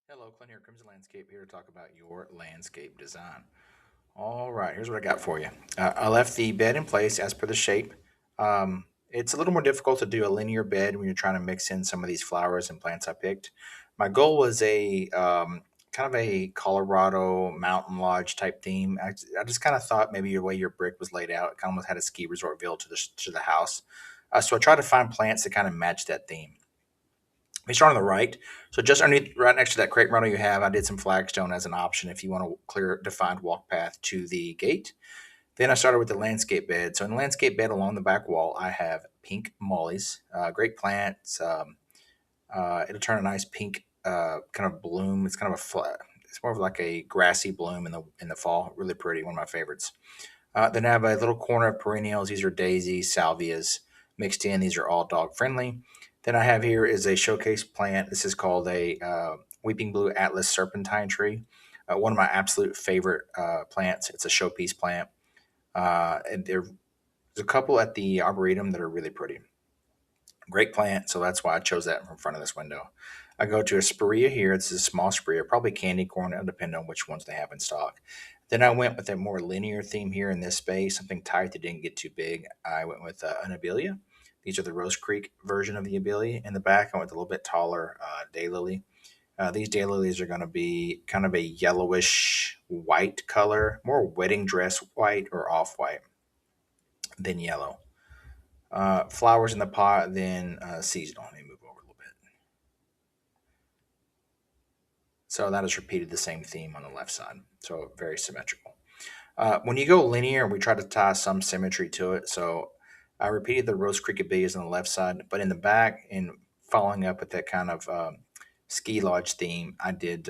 Hello, Clint here, Crimson Landscape, here to talk about your landscape design. All right, here's what I got for you. I left the bed in place as per the shape. It's a little more difficult to do a linear bed when you're trying to mix in some of these flowers and plants I picked. My goal was a kind of a Colorado mountain lodge type theme. I just kind of thought maybe the way your brick was laid out, it kind of almost had a ski resort feel to the house. So I tried to find plants that kind of match that theme. We start on the right. So just underneath, right next to that crepe myrtle you have, I did some flagstone as an option if you want a clear, defined walk path to the gate. Then I started with the landscape bed. So in the landscape bed along the back wall, I have pink mollies, great plants. It'll turn a nice pink kind of bloom. It's kind of it's more of like a grassy bloom in the fall. Really pretty, one of my favorites. Then I have a little corner of perennials. These are daisies, salvias mixed in. These are all dog friendly. Then I have here is a showcase plant. This is called a weeping blue Atlas serpentine tree. One of my absolute favorite plants. It's a showpiece plant. And there's a couple at the arboretum that are really pretty. Great plant, so that's why I chose that from front of this window. I go to a spirea here. It's a small spirea, probably candy corn. It'll depend on which ones they have in stock. Then I went with a more linear theme here in this space, something tight that didn't get too big. I went with an abelia. These are the Rose Creek version of the abelia. In the back, I went with a little bit taller daylily. These daylilies are going to be kind of a yellowish white color, more wedding dress white or off white than yellow. Flowers in the pot, then seasonal. Let me move over a little bit. So that has repeated the same theme on the left side. So very symmetrical. When you go linear, we try to tie some symmetry to it. So I repeated the Rose Creek abelias on the left side, but in the back, in following up with that kind of ski lodge theme, I did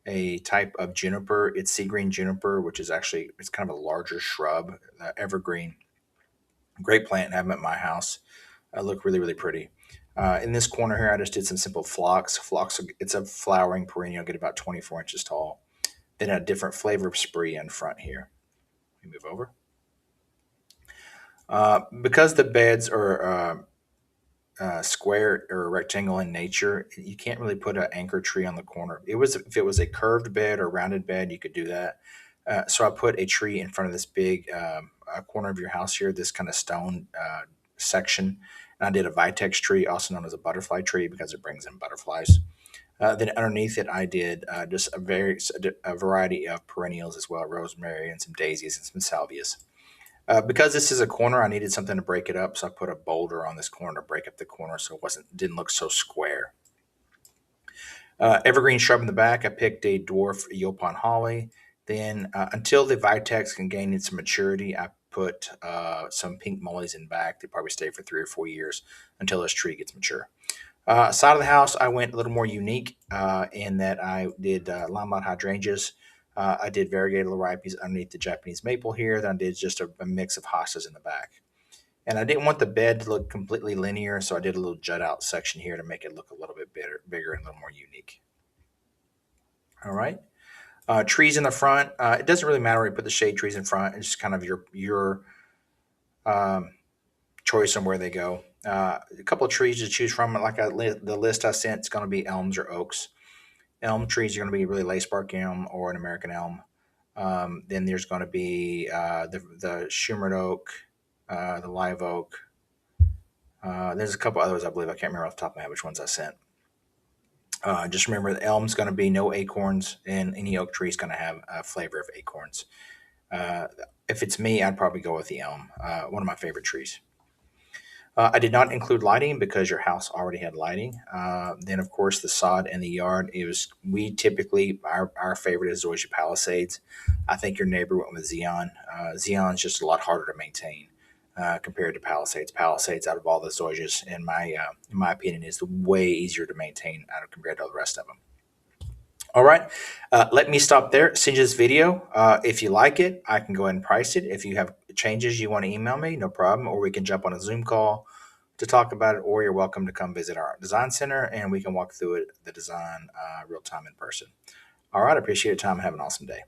a type of juniper. It's sea green juniper, which is actually it's kind of a larger shrub, evergreen. Great plant, have them at my house. Look really, really pretty. In this corner here, I just did some simple phlox. Phlox, it's a flowering perennial, get about 24 inches tall. Then a different flavor of spree in front here. Let me move over. Because the beds are square or rectangle in nature, you can't really put an anchor tree on the corner. It was if it was a curved bed or rounded bed, you could do that. So I put a tree in front of this big corner of your house here, this kind of stone section. And I did a vitex tree, also known as a butterfly tree, because it brings in butterflies. Then underneath it, I did just a variety of perennials as well, rosemary and some daisies and some salvias. Because this is a corner, I needed something to break it up, so I put a boulder on this corner to break up the corner, so it wasn't didn't look so square. Evergreen shrub in the back, I picked a dwarf Yopon holly. Then, until the vitex can gain its maturity, I put some pink mollies in back. They probably stay for 3 or 4 years until this tree gets mature. Side of the house, I went a little more unique in that I did limelight hydrangeas. I did variegated liripes underneath the Japanese maple here. Then I did just a mix of hostas in the back. And I didn't want the bed to look completely linear, so I did a little jut out section here to make it look a little bit bigger and a little more unique. All right. Trees in the front. It doesn't really matter where you put the shade trees in front. It's just kind of your um, choice on where they go. A couple of trees to choose from. The list I sent, it's going to be elms or oaks. Elm trees are going to be really lace bark elm or an American elm. Then there's going to be the Shumard oak, the live oak. There's a couple others I believe. I can't remember off the top of my head which ones I sent. Just remember the elm's going to be no acorns, and any oak tree is going to have a flavor of acorns. Uh, if it's me, I'd probably go with the elm, one of my favorite trees. I did not include lighting because your house already had lighting. Then, of course, the sod and the yard. It was we typically our favorite is Zoysia Palisades. I think your neighbor went with Xeon. Xeon's just a lot harder to maintain compared to Palisades. Palisades, out of all the Zoysias, in my opinion, is way easier to maintain out of compared to all the rest of them. All right, let me stop there. Send you this video. If you like it, I can go ahead and price it. If you have changes you want to email me, no problem. Or we can jump on a Zoom call to talk about it. Or you're welcome to come visit our design center and we can walk through it, the design real time in person. All right, I appreciate your time and have an awesome day.